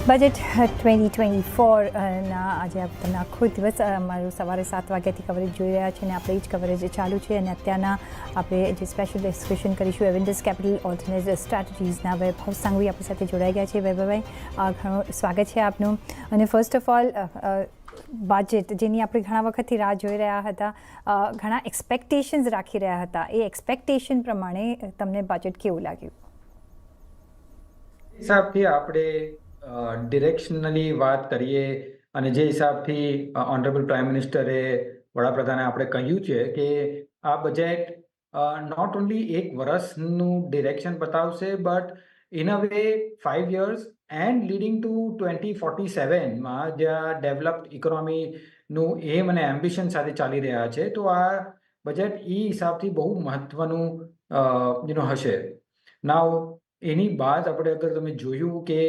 Budget 2024 ના આજે તમને આખો દિવસ અમારું સવારે 7 વાગ્યાથી કવરેજ જોઈ રહ્યા છે અને આપણે એ જ કવરેજ ચાલુ છે અને અત્યારના આપણે જે સ્પેશિયલ ડિસ્કશન કરીશું એવેન્ડસ કેપિટલ ઓલ્ટરનેટિવ સ્ટ્રેટેજીઝના વૈભવ સાંઘવી આપણી સાથે જોડાઈ ગયા છે. વૈભવભાઈ, ઘણું સ્વાગત છે આપનું. અને ફર્સ્ટ ઓફ ઓલ, બજેટ જેની આપણે ઘણા વખતથી રાહ જોઈ રહ્યા હતા, ઘણા એક્સપેક્ટેશન્સ રાખી રહ્યા હતા, એ એક્સપેક્ટેશન પ્રમાણે તમને બજેટ કેવું લાગ્યું? હિસાબથી આપણે ડિરેક્શનલી વાત કરીએ અને જે હિસાબથી ઓનરેબલ પ્રાઇમ મિનિસ્ટરે વડાપ્રધાને આપણે કહ્યું છે કે આ બજેટ નોટ ઓન્લી એક વર્ષનું ડિરેક્શન બતાવશે, but in a way 5 years and leading to 2047માં જ્યાં ડેવલપ્ડ ઇકોનોમીનું એમ અને એમ્બિશન સાથે ચાલી રહ્યા છે, તો આ બજેટ એ હિસાબથી બહુ મહત્વનું હશે. નાવ એની બાદ આપણે અગર તમે જોયું કે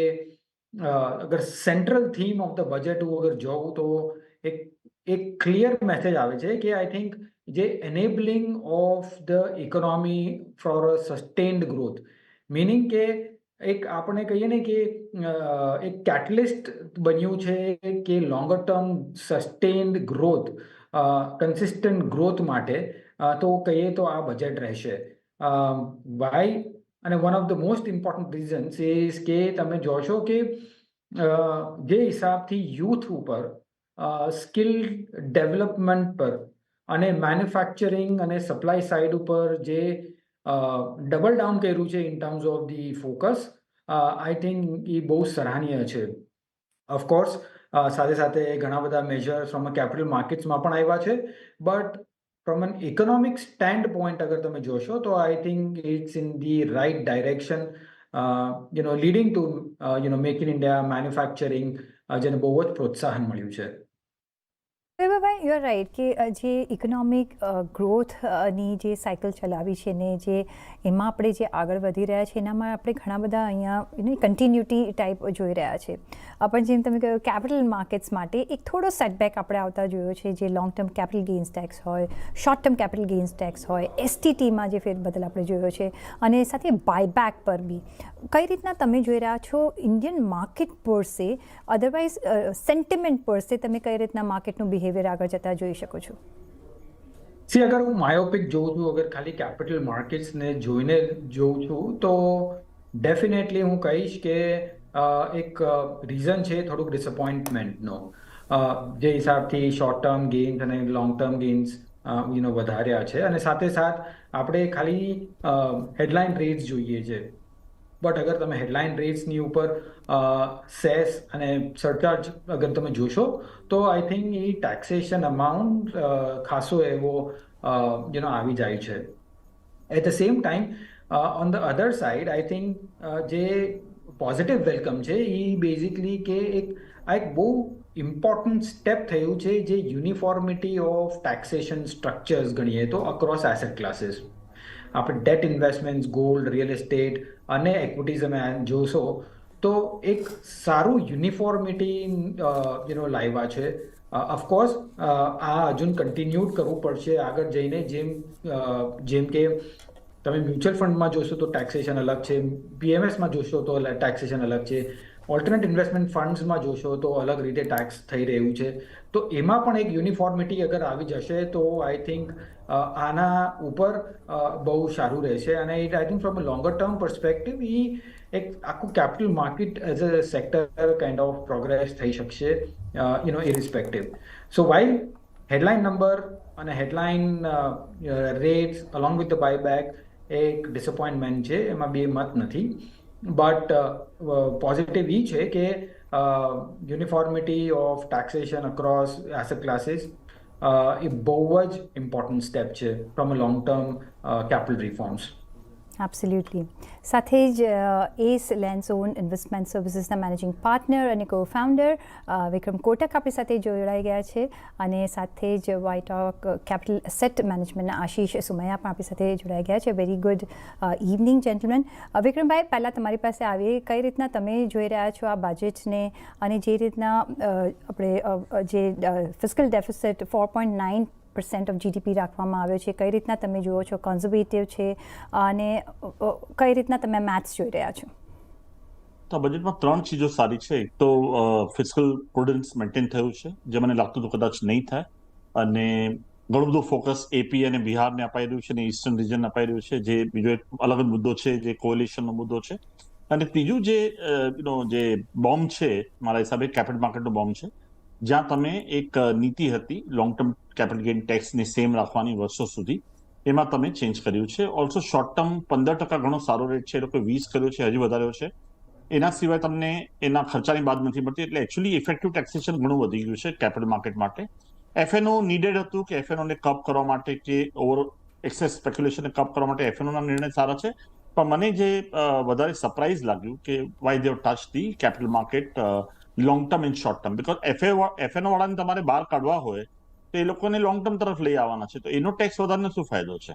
અગર central theme of the budget હું અગર જોઉં તો એક ક્લિયર મેસેજ આવે છે કે આઈ થિંક જે enabling of the economy for a sustained growth, meaning કે એક આપણે કહીએ ને કે એક કેટલિસ્ટ બન્યું છે કે longer term sustained growth, consistent growth માટે, તો કહીએ તો આ બજેટ રહેશે. વાય અને one of the most important reasons is કે તમે જોશો કે જે હિસાબથી યુથ ઉપર, સ્કિલ ડેવલપમેન્ટ પર અને મેન્યુફેક્ચરિંગ અને સપ્લાય સાઇડ ઉપર જે ડબલ ડાઉન કર્યું છે in terms of the focus, I think એ બહુ સરાહનીય છે. ઓફકોર્સ સાથે સાથે ઘણા બધા મેજર્સ ફ્રોમ કેપિટલ માર્કેટ્સમાં પણ આવ્યા છે, but from an economic standpoint અગર તમે જોશો તો I think it's in the right direction, leading to make in India manufacturing, જેને બહુ જ પ્રોત્સાહન મળ્યું છે. વૈભવભાઈ, યુ આર રાઈટ કે જે ઇકોનોમિક ગ્રોથની જે સાયકલ ચલાવી છે ને જે એમાં આપણે જે આગળ વધી રહ્યા છે એનામાં આપણે ઘણા બધા અહીંયા કન્ટિન્યુટી ટાઈપ જોઈ રહ્યા છે. પણ જેમ તમે કહ્યું, કેપિટલ માર્કેટ્સ માટે એક થોડો સેટબેક આપણે આવતા જોયો છે, જે long term capital gains tax હોય, short term capital gains tax હોય, એસટીટીમાં જે ફેરબદલ આપણે જોયો છે, અને સાથે બાયબેક પર બી. કઈ રીતના તમે જોઈ રહ્યા છો ઇન્ડિયન માર્કેટ પર સે, અધરવાઇઝ સેન્ટિમેન્ટ પર સે, તમે કઈ રીતના માર્કેટનું બિહેવિયર આગળ જતા જોઈ શકો છો? અગર હું માયોપિક જોઉં છું, અગર ખાલી કેપિટલ માર્કેટ્સને જોઈને જોઉં છું, તો ડેફિનેટલી હું કહીશ કે એક રીઝન છે થોડુંક ડિસઅપોઇન્ટમેન્ટનો, જે હિસાબથી શોર્ટ ટર્મ ગેઇન્સ અને લોંગ ટર્મ ગેઇન્સ વધાર્યા છે. અને સાથે સાથ આપણે ખાલી હેડલાઇન રેટ્સ જોઈએ છે, બટ અગર તમે હેડલાઇન રેટ્સની ઉપર સેસ અને સરચાર્જ અગર તમે જોશો તો આઈ થિંક એ ટેક્સેશન અમાઉન્ટ ખાસો એવો આવી જાય છે. At the same time on the other side I think જે પોઝિટિવ વેલકમ છે એ બેઝિકલી કે આ એક બહુ ઇમ્પોર્ટન્ટ સ્ટેપ થયું છે, જે યુનિફોર્મિટી ઓફ ટેક્સેશન સ્ટ્રક્ચર્સ ગણીએ તો અક્રોસ એસેટ ક્લાસીસ. આપણે date investments, gold, real estate અને એક્વિટીઝ અમે જોશો તો એક સારું યુનિફોર્મિટી લાવ્યા છે. ઓફકોર્સ આ હજુ કન્ટિન્યુ કરવું પડશે આગળ જઈને, જેમ કે તમે મ્યુચ્યુઅલ ફંડમાં જોશો તો ટેક્સેશન અલગ છે, પીએમએસમાં જોશો તો ટેક્સેશન અલગ છે, ઓલ્ટરનેટ ઇન્વેસ્ટમેન્ટ ફંડ્સમાં જોશો તો અલગ રીતે ટેક્સ થઈ રહ્યું છે. તો એમાં પણ એક યુનિફોર્મિટી અગર આવી જશે તો આઈ થિંક આના ઉપર બહુ સારું રહેશે. અને I think from a longer term perspective એ એક આખું capital market as a sector kind of progress થઈ શકશે, irrespective. So while headline number અને headline rates along with the buyback એક ડિસઅપોઇન્ટમેન્ટ છે, એમાં બે મત નથી. બટ પોઝિટિવ એ છે કે uniformity of taxation across asset classes એ બહુ જ ઇમ્પોર્ટન્ટ સ્ટેપ છે from a long term capital reforms. Absolutely. સાથે જ એસ લેન્ડ્સ ઓન ઇન્વેસ્ટમેન્ટ સર્વિસીસના મેનેજિંગ પાર્ટનર અને કો ફાઉન્ડર વિક્રમ કોટક આપણી સાથે જોડાઈ ગયા છે, અને સાથે જ વાઇટોક કેપિટલ એસેટ મેનેજમેન્ટના આશીષ સુમૈયા પણ આપણી સાથે જોડાઈ ગયા છે. Very good evening gentleman. વિક્રમભાઈ, પહેલાં તમારી પાસે આવીએ, કઈ રીતના તમે જોઈ રહ્યા છો આ બજેટને, અને જે રીતના આપણે જે ફિસ્કલ ડેફિસિટ 4.9% ઓફ જીડીપી રાખવામાં આવ્યો છે, કઈ રીતના તમે જુઓ છો? કન્ઝર્વેટિવ છે અને કઈ રીતના તમે મેથ્સ જોઈ રહ્યા છો? તો આ બજેટમાં 3 ચીજો સારી છે. એક તો ફિસ્કલ પ્રુડન્સ મેન્ટેન થયું છે, જે મને લાગતું હતું કદાચ નહીં થાય, અને ઘણું બધું ફોકસ એપી અને બિહારને અપાઈ રહ્યું છે અને ઈસ્ટર્ન રિજનને અપાઈ રહ્યું છે, જે બીજો એક અલગ જ મુદ્દો છે, જે કોએલિશનનો મુદ્દો છે. અને ત્રીજું જે બોમ્બ છે, મારા હિસાબે કેપિટલ માર્કેટનો બોમ્બ છે, જ્યાં તમે એક નીતિ હતી લોંગ ટર્મ કેપિટલ ગેઇન ટેક્સને સેમ રાખવાની વર્ષો સુધી, એમાં તમે ચેન્જ કર્યું છે. ઓલ્સો શોર્ટ ટર્મ 15% ઘણો સારો રેટ છે, એ લોકોએ 20 કર્યો છે, હજી વધાર્યો છે. એના સિવાય તમને એના ખર્ચાની બાદ નથી મળતી, એટલે એકચ્યુઅલી ઇફેક્ટિવ ટેક્સેશન ઘણું વધી ગયું છે કેપિટલ માર્કેટ માટે. એફએનઓ નીડેડ હતું કે એફએનઓને કપ કરવા માટે કે ઓવર એક્સેસ સ્પેક્યુલેશનને કપ કરવા માટે એફએનઓના નિર્ણય સારા છે. પણ મને જે વધારે સરપ્રાઇઝ લાગ્યું કે why they touch the capital market long term and short term, because FNO વાળાને તમારે બહાર કાઢવા હોય તો એ લોકોને લોંગ ટર્મ તરફ લઈ આવવાના છે, તો એનો ટેક્સ વધારનો શું ફાયદો છે?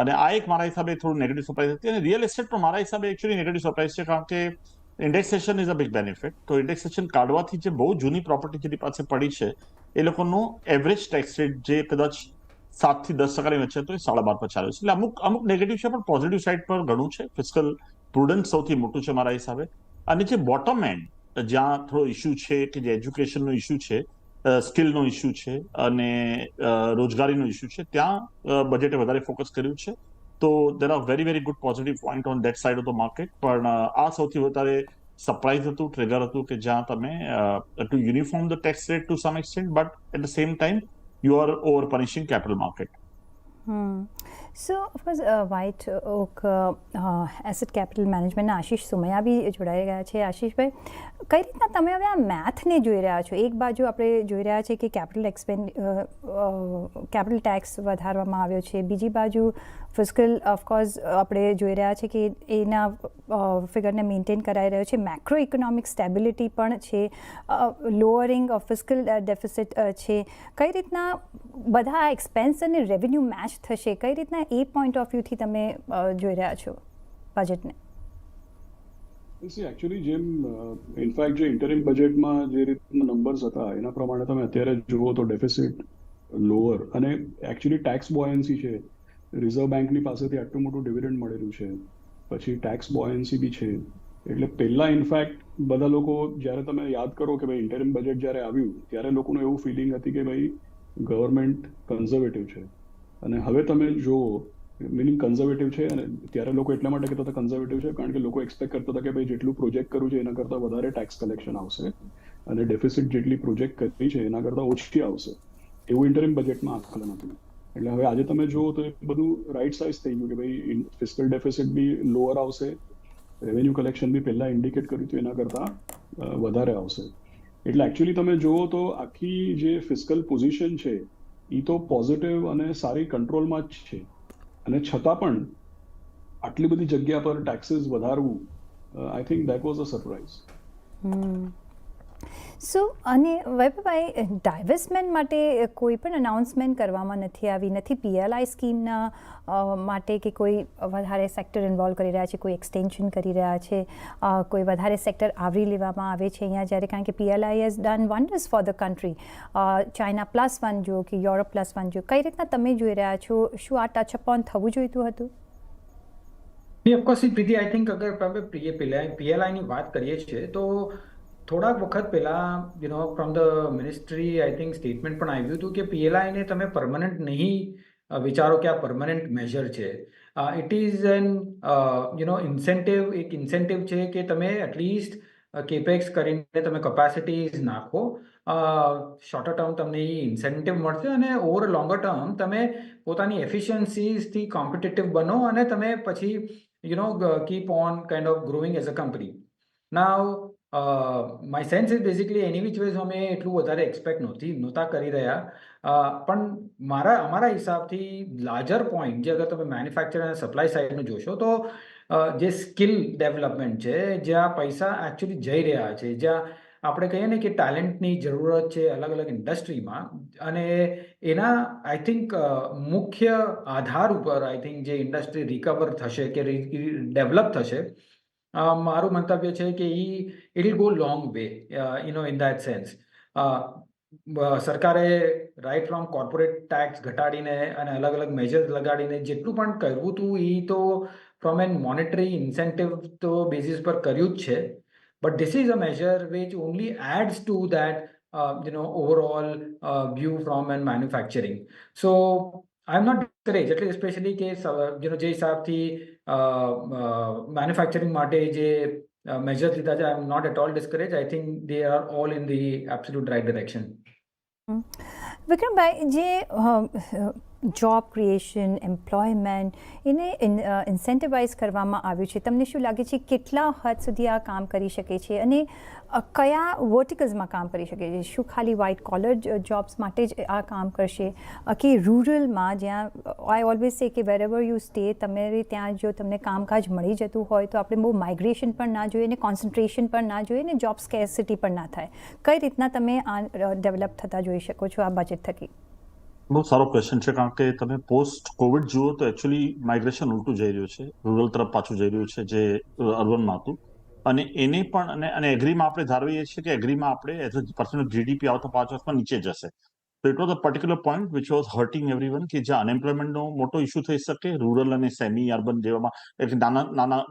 અને આ એક મારા હિસાબે થોડું નેગેટિવ સરપ્રાઇઝ હતી. અને રિયલ એસ્ટેટ પણ મારા હિસાબે એકચ્યુઅલી નેગેટિવ સરપ્રાઇઝ છે, કારણ કે indexation is a big benefit. તો ઇન્ડેક્સેશન કાઢવાથી જે બહુ જૂની પ્રોપર્ટી જેની પાસે પડી છે, એ લોકોનું એવરેજ ટેક્સ રેટ જે કદાચ 7 થી 10% વચ્ચે તો એ 12.5 પર ચાલે છે. એટલે અમુક નેગેટિવ છે, પણ પોઝિટિવ સાઇડ પર ઘણું છે. ફિસ્કલ પ્રુડન્સ સૌથી મોટું છે મારા હિસાબે. અને જે બોટમ એન્ડ, જ્યાં થોડો ઇસ્યુ છે કે જે એજ્યુકેશનનો ઇસ્યુ છે, સ્કિલનો ઇસ્યુ છે અને રોજગારીનો ઇસ્યુ છે, ત્યાં બજેટે વધારે ફોકસ કર્યું છે. તો there are very very good positive point on that side of the market. પણ આ સૌથી વધારે સરપ્રાઇઝ હતું, ટ્રિગર હતું, કે જ્યાં તમે to uniform the tax rate to some extent, but at the same time you are over punishing capital market. So of course white oak asset capital મેનેજમેન્ટના આશીષ સુમૈયા બી જોડાઈ ગયા છે. આશીષભાઈ, કઈ રીતના તમે હવે આ મેથને જોઈ રહ્યા છો? એક બાજુ આપણે જોઈ રહ્યા છીએ કે કેપિટલ ટેક્સ વધારવામાં આવ્યો છે, બીજી બાજુ ફિસ્કલ ઓફકોર્સ આપણે જોઈ રહ્યા છીએ કે એના ફિગરને મેન્ટેન કરાઈ રહ્યો છે, મેક્રો ઇકોનોમિક સ્ટેબિલિટી પણ છે, લોઅરિંગ ઓફ ફિસ્કલ ડેફિસિટ છે. કઈ રીતના બધા એક્સપેન્સ અને રેવન્યુ મેચ થશે? કઈ રીતના એ પોઈન્ટ ઓફ વ્યૂથી તમે જોઈ રહ્યા છો બજેટને? એકચ્યુઅલી જેમ ઇનફેક્ટ જે ઇન્ટરિમ બજેટમાં જે રીતના નંબર્સ હતા એના પ્રમાણે તમે અત્યારે જુઓ તો ડેફિસિટ લોઅર, અને એકચ્યુઅલી ટેક્સ બોયન્સી છે. રિઝર્વ બેંકની પાસેથી આટલું મોટું ડિવિડન્ડ મળેલું છે, પછી ટેક્સ બોયન્સી બી છે. એટલે પહેલાં ઇનફેક્ટ બધા લોકો, જ્યારે તમે યાદ કરો કે ભાઈ ઇન્ટરિમ બજેટ જ્યારે આવ્યું ત્યારે લોકોનું એવું ફિલિંગ હતી કે ભાઈ ગવર્મેન્ટ કન્ઝર્વેટિવ છે. અને હવે તમે જુઓ, મિનિંગ કન્ઝર્વેટિવ છે, અને ત્યારે લોકો એટલા માટે કહેતા હતા કન્ઝર્વેટિવ છે કારણ કે લોકો એક્સપેક્ટ કરતા હતા કે ભાઈ જેટલું પ્રોજેક્ટ કર્યું છે એના કરતાં વધારે ટેક્સ કલેક્શન આવશે, અને ડેફિસિટ જેટલી પ્રોજેક્ટ કરી છે એના કરતાં ઓછી આવશે, એવું ઇન્ટરિમ બજેટમાં આકલન હતું. એટલે હવે આજે તમે જુઓ તો એ બધું રાઇટ સાઇઝ થઈ ગયું કે ભાઈ ફિસ્કલ ડેફિસિટ બી લોઅર આવશે, રેવન્યુ કલેક્શન બી પહેલાં ઇન્ડિકેટ કર્યું હતું એના કરતાં વધારે આવશે. એટલે એકચ્યુઅલી તમે જુઓ તો આખી જે ફિસ્કલ પોઝિશન છે એ તો પોઝિટિવ અને સારી કંટ્રોલમાં જ છે. અને છતાં પણ આટલી બધી જગ્યા પર ટેક્સીસ વધારવું, I think that was a surprise. So અને વૈભવભાઈ, ડાયવેસ્ટમેન્ટ માટે કોઈ પણ અનાઉન્સમેન્ટ કરવામાં નથી આવી, નથી પીએલઆઈ સ્કીમના માટે કે કોઈ વધારે સેક્ટર ઇન્વોલ્વ કરી રહ્યા છે, કોઈ એક્સટેન્શન કરી રહ્યા છે, કોઈ વધારે સેક્ટર આવરી લેવામાં આવે છે અહીંયા, જ્યારે કારણ કે PLI has done wonders for the country. China +1 જો કે યુરોપ +1 જો, કઈ રીતના તમે જોઈ રહ્યા છો? શું આ ટચ અપોન થવું જોઈતું હતું? ઓફકોર્સ પ્રીતિ, આઈ થિંક અગર આપણે પીએલઆઈની વાત કરીએ છીએ તો થોડાક વખત પહેલા from the ministry I think statement પણ આવ્યું હતું કે પીએલઆઈને તમે પરમનન્ટ નહીં વિચારો કે આ પરમનન્ટ મેજર છે. ઇટ ઇઝ એન ઇન્સેન્ટિવ, એક ઇન્સેન્ટિવ છે કે તમે એટલીસ્ટ કેપેક્સ કરીને તમે કેપેસિટીઝ નાખો. શોર્ટર ટર્મ તમને એ ઇન્સેન્ટિવ મળશે, અને ઓવર લોંગર ટર્મ તમે પોતાની એફિશિયન્સીઝથી કોમ્પિટિટિવ બનો અને તમે પછી keep on kind of growing as a company. Now my sense is basically any which ways અમે એટલું વધારે એક્સપેક્ટ નહોતા કરી રહ્યા. પણ અમારા હિસાબથી લાર્જર પોઈન્ટ જે અગર તમે મેન્યુફેક્ચર અને સપ્લાય સાઇડનું જોશો તો જે સ્કિલ ડેવલપમેન્ટ છે, જ્યાં પૈસા એકચ્યુઅલી જઈ રહ્યા છે, જ્યાં આપણે કહીએ ને કે ટેલેન્ટની જરૂરત છે અલગ અલગ ઇન્ડસ્ટ્રીમાં, અને એના આઈ થિંક મુખ્ય આધાર ઉપર આઈ થિંક જે ઇન્ડસ્ટ્રી રિકવર થશે કે ડેવલપ થશે, મારું મંતવ્ય છે કે it will go long way in that sense. સરકારે રાઇટ ફ્રોમ કોર્પોરેટ ટેક્સ ઘટાડીને અને અલગ અલગ મેજર્સ લગાડીને જેટલું પણ કરવું હતું એ તો ફ્રોમ એન મોનેટરી ઇન્સેન્ટિવ તો બેઝિસ પર કર્યું જ છે. but this is a measure which only adds to that overall view from manufacturing. So I'm not discouraged, એટલે especially કે જે હિસાબથી મેન્યુફેક્ચરિંગ માટે જે measures લીધા છે, I'm not at all discouraged. I think they are all in the absolute right direction. વિક્રમભાઈ, જે job creation, employment એને ઇન્સેન્ટિવાઇઝ કરવામાં આવ્યું છે, તમને શું લાગે છે કેટલા હદ સુધી આ કામ કરી શકે છે અને કયા વર્ટિકલ્સમાં કામ કરી શકે છે? શું ખાલી વ્હાઇટ કોલર જોબ્સ માટે જ આ કામ કરશે કે રૂરલમાં, જ્યાં આઈ ઓલવેઝ સે કે વેરેવર યુ સ્ટે, તમારે ત્યાં જો તમને કામકાજ મળી જતું હોય તો આપણે બહુ માઇગ્રેશન પણ ના જોઈએ ને કોન્સન્ટ્રેશન પણ ના જોઈએ ને જોબ સ્કેર્સિટી પણ ના થાય. કઈ રીતના તમે આ ડેવલપ થતા જોઈ શકો છો આ બજેટ થકી? બહુ સારો ક્વેશ્ચન છે, કારણ કે તમે પોસ્ટ કોવિડ જુઓ તો એકચ્યુઅલી માઇગ્રેશન ઉલટું જઈ રહ્યું છે, રૂરલ તરફ પાછું જઈ રહ્યું છે જે અર્બનમાં હતું. અને એને પણ અને એગ્રીમાં આપણે ધારવીએ છીએ કે એગ્રીમાં આપણે એઝ અ પર્સન્ટ જીડીપી આવતા 5 વર્ષમાં નીચે જશે. તો it was a particular point which was hurting everyone, કે જ્યાં અનએમ્પ્લોયમેન્ટનો મોટો ઇસ્યુ થઈ શકે રૂરલ અને સેમી અર્બન જેવામાં, એટલે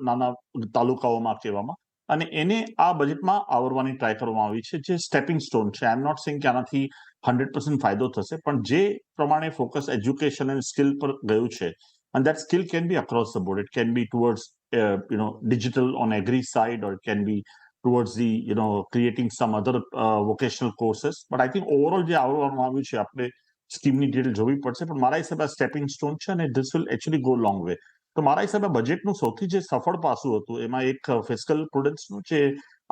નાના તાલુકાઓમાં કહેવામાં. અને એને આ બજેટમાં આવરવાની ટ્રાય કરવામાં આવી છે, જે સ્ટેપિંગ સ્ટોન છે. આઈ એમ નોટ સેઇંગ કે આનાથી 100% ફાયદો થશે, પણ જે પ્રમાણે ફોકસ એજ્યુકેશન અને સ્કિલ પર ગયું છે, and that skill can be across the board. It can be towards digital on agri side, or it can be towards the creating some other vocational courses. But I think overall જે આવવામાં આવ્યું છે, આપણે સ્કીમની detail જોવી પડશે, પણ મારા હિસાબે આ સ્ટેપિંગ સ્ટોન છે અને this will actually go long way. તો મારા હિસાબે બજેટનું સૌથી જે સફળ પાસું હતું એમાં એક ફિસ્કલ પ્રુડન્સનું, જે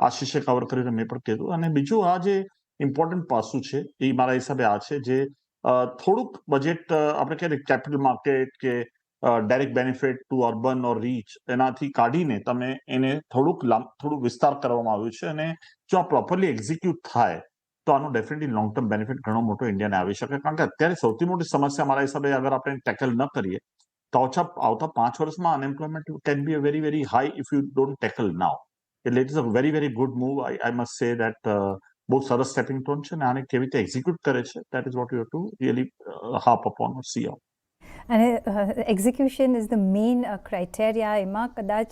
આશીષે કવર કરીને મેં પણ કીધું, અને બીજું આ જે ઇમ્પોર્ટન્ટ પાસું છે એ મારા હિસાબે આ છે, જે થોડુંક બજેટ આપણે કહીએ કેપિટલ માર્કેટ કે ડાયરેક્ટ બેનિફિટ ટુ અર્બન ઓર રીચ એનાથી કાઢીને તમે એને થોડુંક વિસ્તાર કરવામાં આવ્યું છે. અને જો આ પ્રોપરલી એક્ઝિક્યુટ થાય તો આનો ડેફિનેટલી લોંગ ટર્મ બેનિફિટ ઘણો મોટો ઇન્ડિયાને આવી શકે. કારણ કે અત્યારે સૌથી મોટી સમસ્યા મારા હિસાબે, અગર આપણે ટેકલ ન કરીએ તો આવતા 5 વર્ષમાં unemployment can be a very very high if you don't tackle now. એટલે it is a very very good move. I must say that બહુ સરસ સ્ટેપિંગ ટોન છે, અને આને કેવી રીતે એક્ઝિક્યુટ કરે છે, that is what you have to really harp upon or see out. અને execution is the main criteria. એમાં કદાચ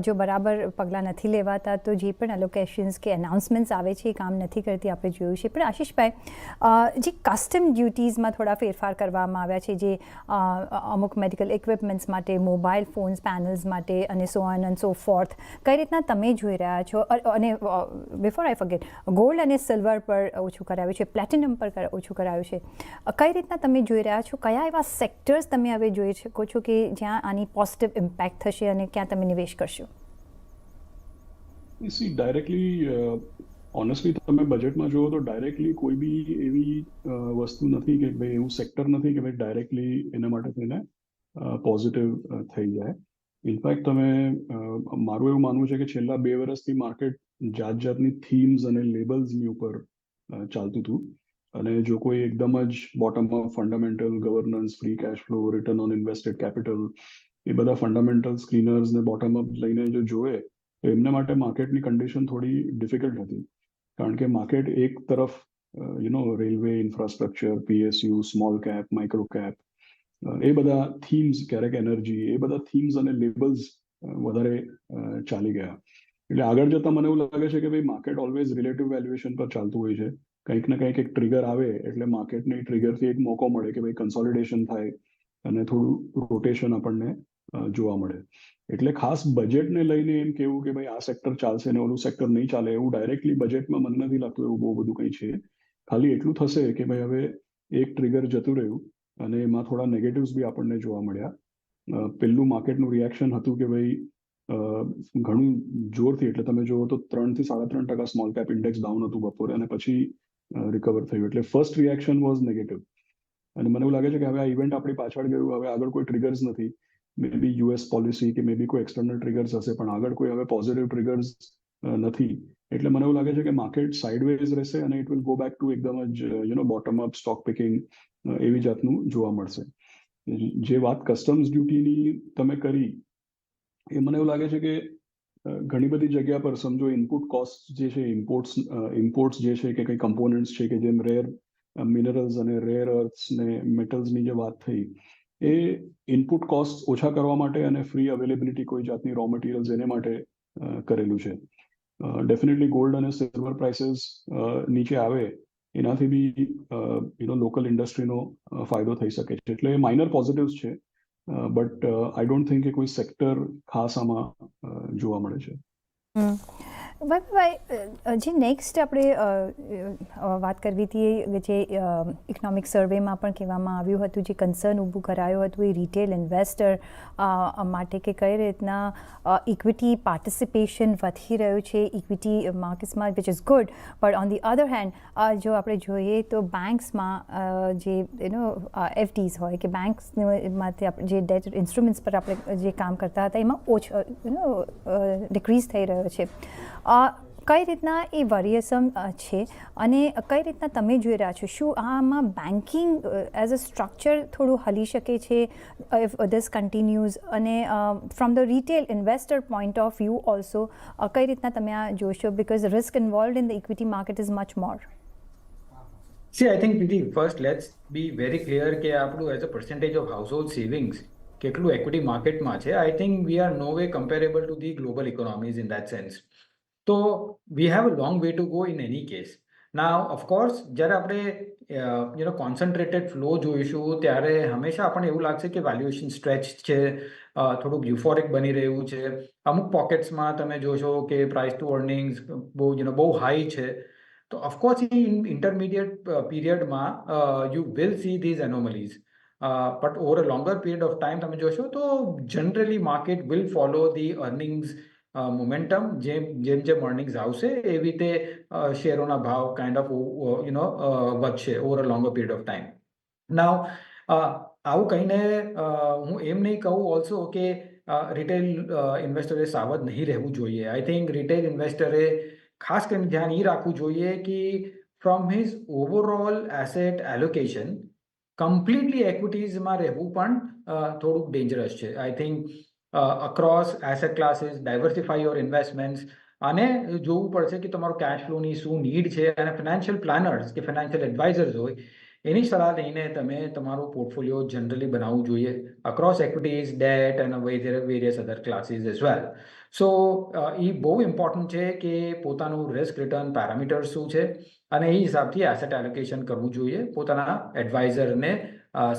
જો બરાબર પગલાં નથી લેવાતા તો જે પણ એલોકેશન્સ કે અનાઉન્સમેન્ટ્સ આવે છે એ કામ નથી કરતી, આપણે જોયું છે. પણ આશીષભાઈ, જે કસ્ટમ ડ્યુટીઝમાં થોડા ફેરફાર કરવામાં આવ્યા છે, જે અમુક મેડિકલ ઇક્વિપમેન્ટ્સ માટે, મોબાઈલ ફોન્સ પેનલ્સ માટે અને so on and so fourth, કઈ રીતના તમે જોઈ રહ્યા છો? અને બિફોર આઈ ફર્ગેટ, ગોલ્ડ અને સિલ્વર પર ઓછું કરાવ્યું છે, પ્લેટિનમ પર ઓછું કરાવ્યું છે. કઈ રીતના તમે જોઈ રહ્યા છો? કયા એવા સેક્ટર્સ તમે હવે જોઈ શકો છો કે જ્યાં આની પોઝિટિવ ઇમ્પેક્ટ થશે અને ક્યાં તમે નિવેશ કરશો? ડાયરેક્ટલી ઓનેસ્ટલી તમે બજેટમાં જુઓ તો ડાયરેક્ટલી કોઈ બી એવી વસ્તુ નથી કે ભાઈ, એવું સેક્ટર નથી કે ભાઈ ડાયરેક્ટલી એના માટે થઈને પોઝિટિવ થઈ જાય. ઇનફેક્ટ મારું એવું માનવું છે કે છેલ્લા 2 વર્ષથી માર્કેટ જાતની થીમ્સ અને લેબલ્સની ઉપર ચાલતું હતું. અને જો કોઈ એકદમ જ bottom up fundamental, governance, free cash flow, return on invested capital, એ બધા ફંડામેન્ટલ સ્ક્રીનર્સ ને બોટમ અપ લઈને જો જોવે તો એમના માટે માર્કેટની કન્ડિશન થોડી ડિફિકલ્ટ હતી. કારણ કે માર્કેટ એક તરફ railway, infrastructure, PSU, small cap, micro cap, એ બધા થીમ્સ, ક્યારેક એનર્જી, એ બધા થીમ્સ અને લેબલ્સ વધારે ચાલી ગયા. એટલે આગળ જતા મને એવું લાગે છે કે ભાઈ, માર્કેટ ઓલવેઝ રિલેટિવ વેલ્યુએશન પર ચાલતું હોય છે. કંઈક ને કંઈક એક ટ્રિગર આવે એટલે માર્કેટને ટ્રિગરથી એક મોકો મળે કે ભાઈ કન્સોલિડેશન થાય અને થોડું રોટેશન આપણને જોવા મળે. એટલે ખાસ બજેટને લઈને એમ કેવું કે ભાઈ આ સેક્ટર ચાલશે ને ઓલું સેક્ટર નહીં ચાલે, એવું ડાયરેક્ટલી બજેટમાં મને નથી લાગતું એવું બહુ બધું કંઈ છે. ખાલી એટલું થશે કે ભાઈ હવે એક ટ્રિગર જતું રહ્યું અને એમાં થોડા નેગેટિવ્સ બી આપણને જોવા મળ્યા. પહેલું માર્કેટનું રિએક્શન હતું કે ભાઈ ઘણું જોરથી, એટલે તમે જુઓ તો 3 થી 3.5% સ્મોલ કેપ ઇન્ડેક્સ ડાઉન હતું બપોરે, અને પછી રિકવર થયું. એટલે ફર્સ્ટ રિએક્શન વોઝ નેગેટિવ. અને મને એવું લાગે છે કે હવે આ ઇવેન્ટ આપણી પાછળ ગયું, હવે આગળ કોઈ ટ્રિગર્સ નથી. મે બી યુએસ પોલિસી કે મે બી કોઈ એક્સટર્નલ ટ્રિગર્સ હશે, પણ આગળ કોઈ હવે પોઝિટિવ ટ્રિગર્સ નથી. એટલે મને એવું લાગે છે કે માર્કેટ સાઇડવેઝ રહેશે અને it will go back to એકદમ જ બોટમ અપ સ્ટોક પિકિંગ, એવી જાતનું જોવા મળશે. જે વાત કસ્ટમ્સ ડ્યુટીની તમે કરી, એ મને એવું લાગે છે કે ઘણી બધી જગ્યા પર સમજો ઇનપુટ કોસ્ટ જે છે, ઇમ્પોર્ટ્સ જે છે કે કંઈ કમ્પોનન્ટ્સ છે, કે જેમ રેર મિનરલ્સ અને રેર અર્થ્સ ને મેટલ્સની જે વાત થઈ, એ ઇનપુટ કોસ્ટ ઓછા કરવા માટે અને ફ્રી અવેલેબિલિટી કોઈ જાતની રો મટીરિયલ્સ એને માટે કરેલું છે. ડેફિનેટલી ગોલ્ડ અને સિલ્વર પ્રાઇસીસ નીચે આવે એનાથી બી લોકલ ઇન્ડસ્ટ્રીનો ફાયદો થઈ શકે છે. એટલે માઇનર પોઝિટિવ્સ છે, બટ આઈ ડોન્ટ થિંક કે કોઈ સેક્ટર ખાસ આમાં જોવા મળે છે. ભાઈ જે નેક્સ્ટ આપણે વાત કરવી હતી, જે ઇકોનોમિક સર્વેમાં પણ કહેવામાં આવ્યું હતું, જે કન્સર્ન ઊભું કરાયું હતું એ રિટેલ ઇન્વેસ્ટર માટે કે કઈ રીતના ઇક્વિટી પાર્ટિસિપેશન વધી રહ્યું છે ઇક્વિટી માર્કેટ્સમાં, which is good. But on the other hand જો આપણે જોઈએ તો બેંક્સમાં જે એફડીઝ હોય કે બેંક્સમાંથી આપણે જે ડેટ ઇન્સ્ટ્રુમેન્ટ્સ પર આપણે જે કામ કરતા હતા એમાં ઓછો ડિક્રીઝ થઈ રહ્યો છે. કઈ રીતના એ વરિયસમ છે અને કઈ રીતના તમે જોઈ રહ્યા છો? શું આમાં બેન્કિંગ એઝ અ સ્ટ્રક્ચર થોડું હલી શકે છે ઇફ ધીસ કન્ટિન્યુઝ? અને from the retail investor point of view also કઈ રીતના તમે આ જોશો? Because risk involved in the equity market is much more. See, I think Preeti, first let's be very clear કે આપણું as a percentage of household savings કેટલું equity માર્કેટમાં છે. I think we are no way comparable to the global economies in that sense. તો we have a long way to go in any case. Now, of course, જ્યારે આપણે concentrated flow જોઈશું ત્યારે હંમેશા આપણને એવું લાગશે કે વેલ્યુએશન સ્ટ્રેચ છે, થોડુંક યુફોરિક બની રહ્યું છે. અમુક પોકેટ્સમાં તમે જોશો કે પ્રાઇસ ટુ અર્નિંગ્સ બહુ હાઈ છે. તો ઓફકોર્સ ઇન ઇન્ટરમીડિયેટ પીરિયડમાં you will see these anomalies, but over a longer period of time તમે જોશો તો generally market will follow the earnings momentum. જેમ અર્નિંગ્સ આવશે એવી રીતે શેરોના ભાવ કાઇન્ડ ઓફ વધશે over a longer period of time. Now આવું કહીને હું એમ નહીં કહું ઓલ્સો કે રિટેલ ઇન્વેસ્ટરે સાવધ નહીં રહેવું જોઈએ. આઈ થિંક રિટેલ ઇન્વેસ્ટરે ખાસ કરીને ધ્યાન એ રાખવું જોઈએ કે from his overall asset allocation completely એક્વિટીઝમાં રહેવું પણ થોડુંક ડેન્જરસ છે. I think across asset classes diversify your investments, અને જોવું પડશે કે તમારો કેશ ફ્લોની શું નીડ છે, અને ફાઇનાન્શિયલ પ્લાનર્સ કે ફાઇનાન્શિયલ એડવાઇઝર્સ હોય એની સલાહ લઈને તમે તમારું પોર્ટફોલિયો જનરલી બનાવવું જોઈએ અક્રોસ એક્વિટીઝ, ડેટ અને વેરિયસ અધર ક્લાસીસ એઝ વેલ. સો એ બહુ ઇમ્પોર્ટન્ટ છે કે પોતાનું રિસ્ક રિટર્ન પેરામીટર્સ શું છે અને એ હિસાબથી એસેટ એલોકેશન કરવું જોઈએ પોતાના એડવાઇઝરને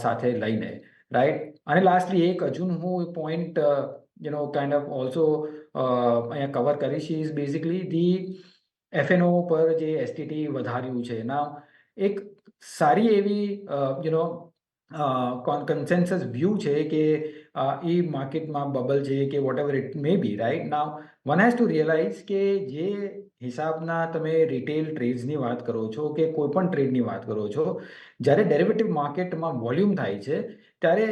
સાથે લઈને, રાઈટ. અને લાસ્ટલી એક હજુ હું પોઈન્ટ કાઇન્ડ ઓફ ઓલ્સો અહીંયા કવર કરીશ ઇઝ બેઝિકલી ધી એફએનઓ પર જે એસટીટી વધાર્યું છે. ના એક સારી એવી કન્સેન્સસ વ્યૂ છે કે એ માર્કેટમાં બબલ છે કે whatever it may be, right. Now one has to realise કે જે હિસાબના તમે રિટેલ ટ્રેડ્સની વાત કરો છો કે કોઈ પણ ટ્રેડની વાત કરો છો, જ્યારે ડેરિવેટિવ માર્કેટમાં વોલ્યુમ થાય છે ત્યારે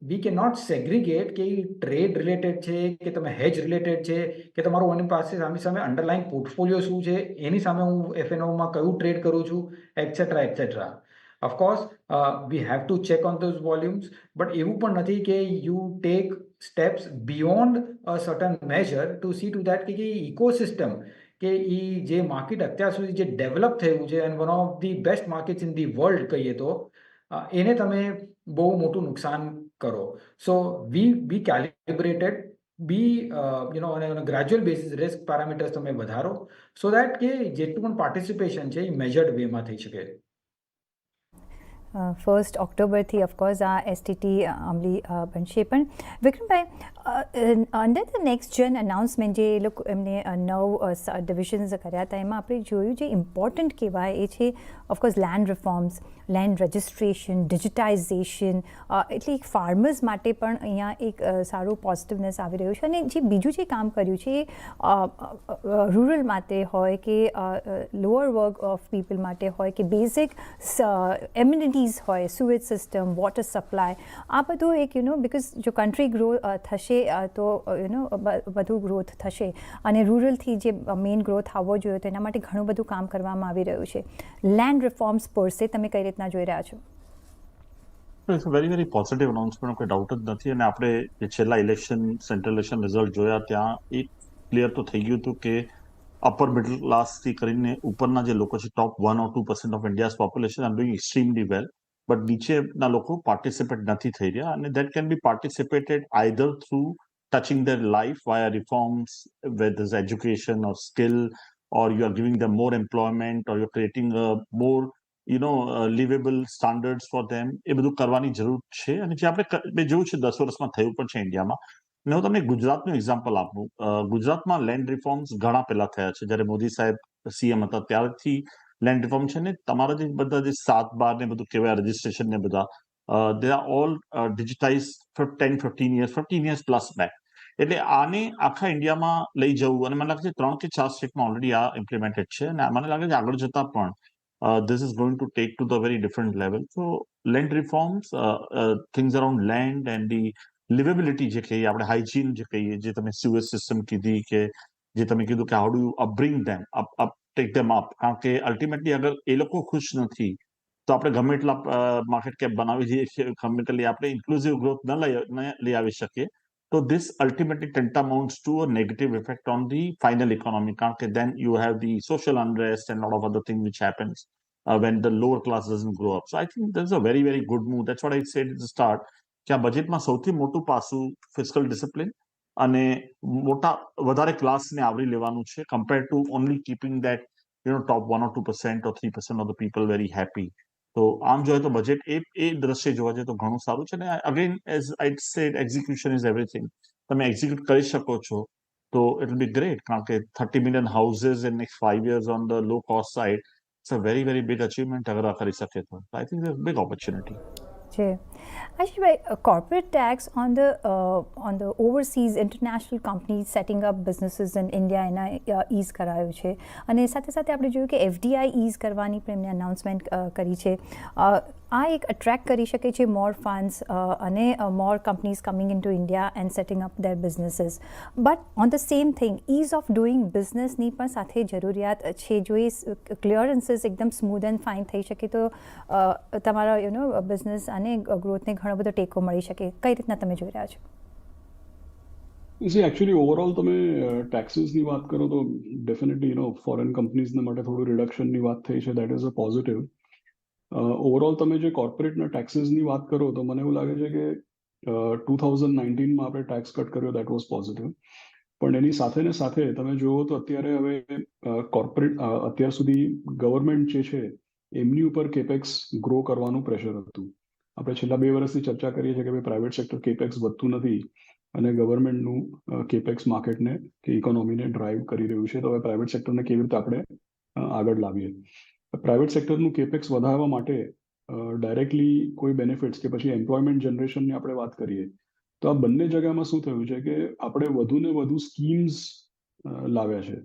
વી કે નોટ સેગ્રીગેટ કે ટ્રેડ રિલેટેડ છે કે તમે હેજ રિલેટેડ છે કે તમારું એની પાસે સામે અંડરલાઇન પોર્ટફોલિયો શું છે, એની સામે હું એફએનઓમાં કયું ટ્રેડ કરું છું, etcetera etcetera. Of course we have to check on those volumes, but એવું પણ નથી કે you take steps beyond a certain measure to see to that કે ઇકોસિસ્ટમ કે એ જે માર્કેટ અત્યાર સુધી જે ડેવલપ થયું છે and one of the best markets in the world કહીએ તો એને તમે બહુ મોટું નુકસાન કરો. સો બી કેલિબ્રેટેડ, અને ગ્રેજ્યુઅલ બેસિસ રિસ્ક પેરામીટર્સ તમે વધારો સો દેટ કે જેટલું પણ પાર્ટિસિપેશન છે એ મેજર્ડ વેમાં થઈ શકે. 1 ઓક્ટોબરથી ઓફકોર્સ આ એસટીટી અમલી બનશે. પણ વિક્રમભાઈ, અંડર ધ નેક્સ્ટ જન અનાઉન્સમેન્ટ જે એ લોકો એમને 9 ડિવિઝન્સ કર્યા હતા એમાં આપણે જોયું જે ઇમ્પોર્ટન્ટ કહેવાય એ છે of course land reforms, land registration, digitisation. એટલે એક ફાર્મર્સ માટે પણ અહીંયા એક સારું પોઝિટિવનેસ આવી રહ્યું છે. અને જે બીજું જે કામ કર્યું છે એ રૂરલ માટે હોય કે લોઅર વર્ગ ઓફ પીપલ માટે હોય કે બેઝિક એમ્યુનિટી હોય, સુએજ સિસ્ટમ, વોટર સપ્લાય, આ બધું એક બિકોઝ જો કન્ટ્રી ગ્રો થશે તો બધું ગ્રોથ થશે અને રૂરલથી જે મેઇન ગ્રોથ આવવો જોઈએ તો એના માટે ઘણું બધું કામ કરવામાં આવી રહ્યું છે. લેન્ડ રિફોર્મ્સ પર સે તમે કઈ રીતના જોઈ રહ્યા છો? It's a very very positive announcement, કોઈ ડાઉટ જ નથી. અને આપણે જે છેલ્લા સેન્ટ્રલ ઇલેક્શન રિઝલ્ટ જોયા ત્યાં એ ક્લિયર તો થઈ ગયું હતું કે અપર મિડલ ક્લાસથી કરીને ઉપરના જે લોકો છે, ટોપ 1 or 2% of India's population are doing extremely well, but નીચેના લોકો પાર્ટિસિપેટ નથી થઈ રહ્યા. અને that can be participated either through touching their life via reforms, whether it's education or skill, or you are giving them more employment, or you're creating a more livable standards for them. એ બધું કરવાની જરૂર છે. અને જે આપણે જોયું છે 10 વર્ષમાં થયું પણ છે ઇન્ડિયામાં. અને હું તમને ગુજરાતનું એક્ઝામ્પલ આપું. ગુજરાતમાં લેન્ડ રિફોર્મ્સ ઘણા પહેલા થયા છે. જ્યારે મોદી સાહેબ સીએમ હતા ત્યારથી લેન્ડ રિફોર્મ છે ને તમારા જે બધા જે 7-12 ને બધું કહેવાય રજિસ્ટ્રેશન ને બધા they are all digitized for 10-15 years, 15 years plus back. એટલે આને આખા ઇન્ડિયામાં લઈ જવું અને મને લાગે છે 3 કે 4 સ્ટેટમાં ઓલરેડી આ ઇમ્પ્લિમેન્ટેડ છે અને મને લાગે છે આગળ જતા પણ this is going to take to the very different level. So land reforms, things around land and the livability જે કહીએ આપણે હાઇજીન જે કહીએ જે તમે સ્યુએજ સિસ્ટમ કીધી કે જે તમે કીધું કે how do you upbring them up take them up, કારણ કે અલ્ટિમેટલી અગર એ લોકો ખુશ નથી તો આપણે ગમે એટલા માર્કેટ કેપ બનાવી દઈએ ગમે એટલી આપણે ઇન્ક્લુઝિવ ગ્રોથ ન લઈ આવી શકીએ તો this ultimately tantamounts to a negative effect on the final economy, કારણ કે then you have the social unrest and a lot of other things which happens when the lower class doesn't grow up. So I think that's a very very good move. That's what I said at the start કે આ બજેટમાં સૌથી મોટું પાસું fiscal discipline અને મોટા વધારે ક્લાસને આવરી લેવાનું છે compared to only keeping that top 1 or 2% or 3% of the people very happy. તો આમ જોઈએ તો બજેટ એ દ્રશ્ય જોવા જઈએ તો ઘણું સારું છે અને again as I said execution is everything. તમે એક્ઝિક્યુટ કરી શકો છો તો ઇટ વિલ બી ગ્રેટ, કારણ કે 30 million houses in next 5 years on the low cost side, it's a very very big achievement અગર આ કરી શકે તો. I think there's a big opportunity. છે આશીષભાઈ, corporate tax on the overseas international companies setting up businesses in India એના ease કરાયો છે અને સાથે સાથે આપણે જોયું કે FDI ease કરવાની પણ એમને અનાઉન્સમેન્ટ કરી છે. આ એક અટ્રેક્ટ કરી શકે છે મોર ફંડ્સ અને more companies coming in to India and setting up their businesses. But on the same thing is of doing બિઝનેસની પણ સાથે જરૂરિયાત છે. જો એ ક્લિયરન્સીસ એકદમ સ્મૂથ એન્ડ ફાઇન થઈ શકે તો તમારા બિઝનેસ અને ગ્રોથને ઘણો બધો ટેકો મળી શકે. કઈ રીતના તમે જોઈ રહ્યા છો? એકચ્યુઅલી ઓવરઓલ તમે ટેક્સીસની વાત કરો તો ડેફિનેટલી ફોરેન કંપનીઝને માટે થોડું રિડક્શનની વાત થઈ છે, that is a positive. Overall તમે જે કોર્પોરેટના ટેક્સીસની વાત કરો તો મને એવું લાગે છે કે 2019માં આપણે ટેક્સ કટ કર્યો, દેટ વોઝ પોઝિટિવ. પણ એની સાથે ને સાથે તમે જુઓ તો અત્યારે હવે કોર્પોરેટ અત્યાર સુધી ગવર્મેન્ટ જે છે એમની ઉપર કેપેક્સ ગ્રો કરવાનું પ્રેશર હતું. આપણે છેલ્લા 2 વર્ષથી ચર્ચા કરીએ છીએ કે ભાઈ પ્રાઇવેટ સેક્ટર કેપેક્સ વધતું નથી અને ગવર્મેન્ટનું કેપેક્સ માર્કેટને કે ઇકોનોમીને ડ્રાઈવ કરી રહ્યું છે. તો હવે પ્રાઇવેટ સેક્ટરને કેવી રીતે આપણે આગળ લાવીએ? પ્રાઇવેટ સેક્ટરનું કેપેક્સ વધારવા માટે ડાયરેક્ટલી કોઈ બેનિફિટ્સ કે પછી એમ્પ્લોયમેન્ટ જનરેશનની આપણે વાત કરીએ તો આ બંને જગ્યામાં શું થયું છે કે આપણે વધુ ને વધુ સ્કીમ્સ લાવ્યા છે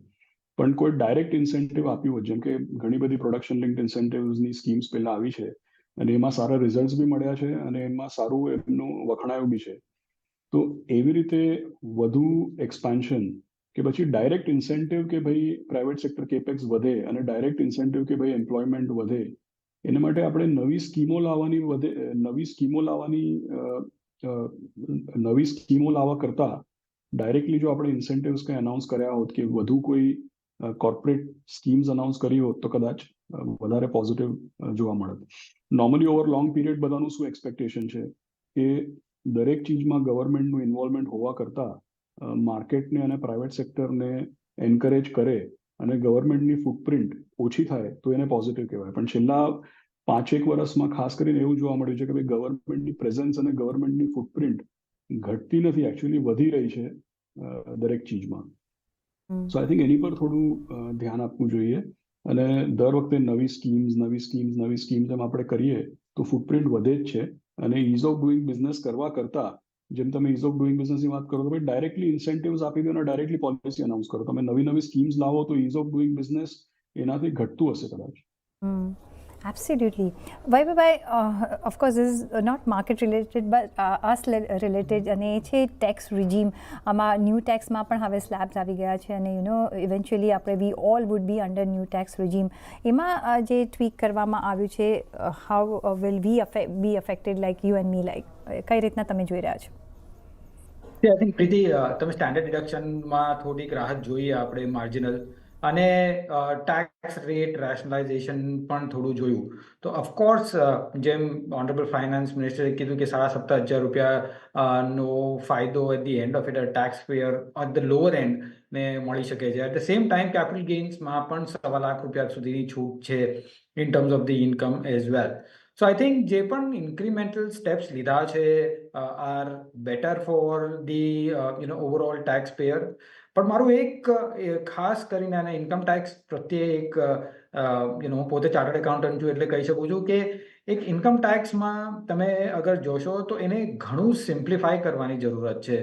પણ કોઈ ડાયરેક્ટ ઇન્સેન્ટિવ આપ્યું હોય, જેમ કે ઘણી બધી પ્રોડક્શન લિંક્ડ ઇન્સેન્ટિવ્સની સ્કીમ્સ પહેલા આવી છે અને એમાં સારા રિઝલ્ટ્સ બી મળ્યા છે અને એમાં સારું એમનું વખણાયું બી છે. તો એવી રીતે વધુ એક્સપાન્શન કે પછી ડાયરેક્ટ ઇન્સેન્ટિવ કે ભાઈ પ્રાઇવેટ સેક્ટર કેપેક્સ વધે અને ડાયરેક્ટ ઇન્સેન્ટિવ કે ભાઈ એમ્પ્લોયમેન્ટ વધે, એના માટે આપણે નવી સ્કીમો લાવવા કરતાં ડાયરેક્ટલી જો આપણે ઇન્સેન્ટિવ્સ કંઈ અનાઉન્સ કર્યા હોત કે વધુ કોઈ કોર્પોરેટ સ્કીમ્સ અનાઉન્સ કરી હોત તો કદાચ વધારે પોઝિટિવ જોવા મળે. નોર્મલી ઓવર લોંગ પીરિયડ બધાનું શું એક્સપેક્ટેશન છે કે દરેક ચીજમાં ગવર્મેન્ટનું ઇન્વોલ્વમેન્ટ હોવા કરતાં માર્કેટને અને પ્રાઇવેટ સેક્ટરને એન્કરેજ કરે અને ગવર્મેન્ટની ફૂટપ્રિન્ટ ઓછી થાય તો એને પોઝિટિવ કહેવાય. પણ છેલ્લા 5-1 વર્ષમાં ખાસ કરીને એવું જોવા મળ્યું છે કે ભાઈ ગવર્મેન્ટની પ્રેઝન્સ અને ગવર્મેન્ટની ફૂટપ્રિન્ટ ઘટતી નથી, એકચ્યુઅલી વધી રહી છે દરેક ચીજમાં. સો આઈ થિંક એની પર થોડું ધ્યાન આપવું જોઈએ અને દર વખતે નવી સ્કીમ્સ એમ આપણે કરીએ તો ફૂટપ્રિન્ટ વધે જ છે અને ઇઝ ઓફ ડુઈંગ બિઝનેસ કરવા કરતાં જેમ તમે ઇઝ ઓફ ડુઈંગ બિઝનેસની વાત કરો તો ભાઈ ડાયરેક્ટલી ઇન્સેન્ટિવ્સ આપી દો અને ડાયરેક્ટલી પોલિસી અનાઉન્સ કરો. તમે નવી સ્કીમ્સ લાવો તો ઇઝ ઓફ ડુઈંગ બિઝનેસ એનાથી ઘટતું હશે કદાચ. Absolutely. Vaibhav, of course, this is not market related, but us related. અને એ છે ટેક્સ regime. આમાં ન્યૂ ટેક્સમાં પણ હવે સ્લેબ્સ આવી ગયા છે અને ઇવેન્ચ્યુઅલી આપણે we all would be under new tax regime. એમાં જે ટ્વીક કરવામાં આવ્યું છે, how will we be affected like you and me, like કઈ રીતના તમે જોઈ રહ્યા છો? આઈ થિંક પ્રીતિ તમે સ્ટેન્ડર્ડ ડિડક્શનમાં થોડીક રાહત જોઈએ આપણે માર્જિનલ અને ટેક્સ રેટ રેશનલાઇઝેશન પણ થોડું જોયું. તો ઓફકોર્સ જેમ ઓનરેબલ ફાઇનાન્સ મિનિસ્ટરે કીધું કે 57,500 રૂપિયાનો ફાયદો at the end of it tax payer at the lower end ને મળી શકે છે. At the same time capital ગેઇન્સમાં પણ 1.25 લાખ રૂપિયા સુધીની છૂટ છે in terms of the income as well. So I think જે પણ ઇન્ક્રીમેન્ટલ સ્ટેપ્સ લીધા છે are better for the overall tax payer. પણ મારું એક ખાસ કરીને આને ઇન્કમ ટેક્સ પ્રત્યે એક પોતે ચાર્ટર્ડ એકાઉન્ટન્ટ છું એટલે કહી શકું છું કે એક ઇન્કમ ટેક્સમાં તમે અગર જોશો તો એને ઘણું સિમ્પ્લિફાય કરવાની જરૂરત છે.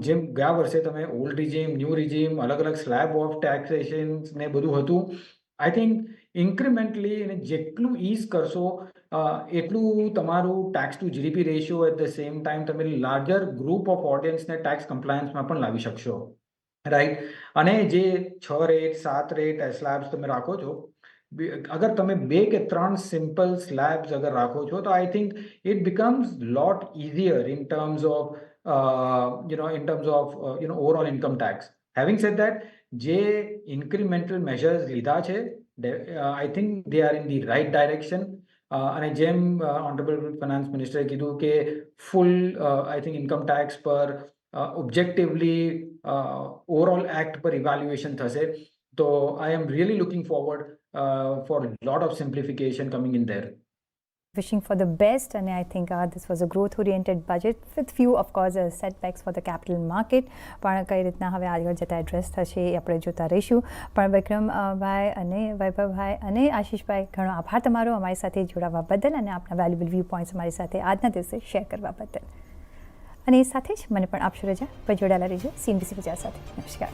જેમ ગયા વર્ષે તમે ઓલ્ડ રિજીમ, ન્યૂ રિજીમ, અલગ અલગ સ્લેબ ઓફ ટેક્સેશન ને બધું હતું. આઈ થિંક ઇન્ક્રીમેન્ટલી એને જેટલું ઇઝ કરશો એટલું તમારું tax to GDP ratio at the same time તમે લાર્જર ગ્રુપ ઓફ ઓડિયન્સને ટેક્સ કમ્પ્લાયન્સમાં પણ લાવી શકશો, રાઈટ? અને જે 6 રેટ 7 રેટ સ્લેબ્સ તમે રાખો છો, અગર તમે 2 કે 3 સિમ્પલ સ્લેબ્સ અગર રાખો છો તો I think it becomes lot easier in terms of overall income tax. Having said that, જે ઇન્ક્રીમેન્ટલ મેજર્સ લીધા છે I think they are in the right direction. અને જેમ ઓનરેબલ ફાઇનાન્સ મિનિસ્ટરે કીધું કે ફૂલ આઈ થિંક ઇન્કમ ટેક્સ પર ઓબ્જેક્ટિવલી ઓવરઓલ એક્ટ પર ઇવેલ્યુએશન થશે. તો I am really looking forward for a lot of simplification coming in there. Wishing for the best, and I think this was a growth-oriented budget with few, of course, setbacks for the capital market. પણ કઈ રીતના હવે આગળ જતા address થશે એ આપણે જોતા રહીશું. પણ વિક્રમભાઈ અને વૈભવભાઈ અને આશીષભાઈ, ઘણો આભાર તમારો અમારી સાથે જોડાવા બદલ અને આપણા વેલ્યુબલ વ્યૂ પોઈન્ટ્સ અમારી સાથે આજના દિવસે શેર કરવા બદલ. અને એ સાથે જ મને પણ આપશો રજા. પર જોડાયેલા રહીજો CNBC ગુજરાત સાથે. નમસ્કાર.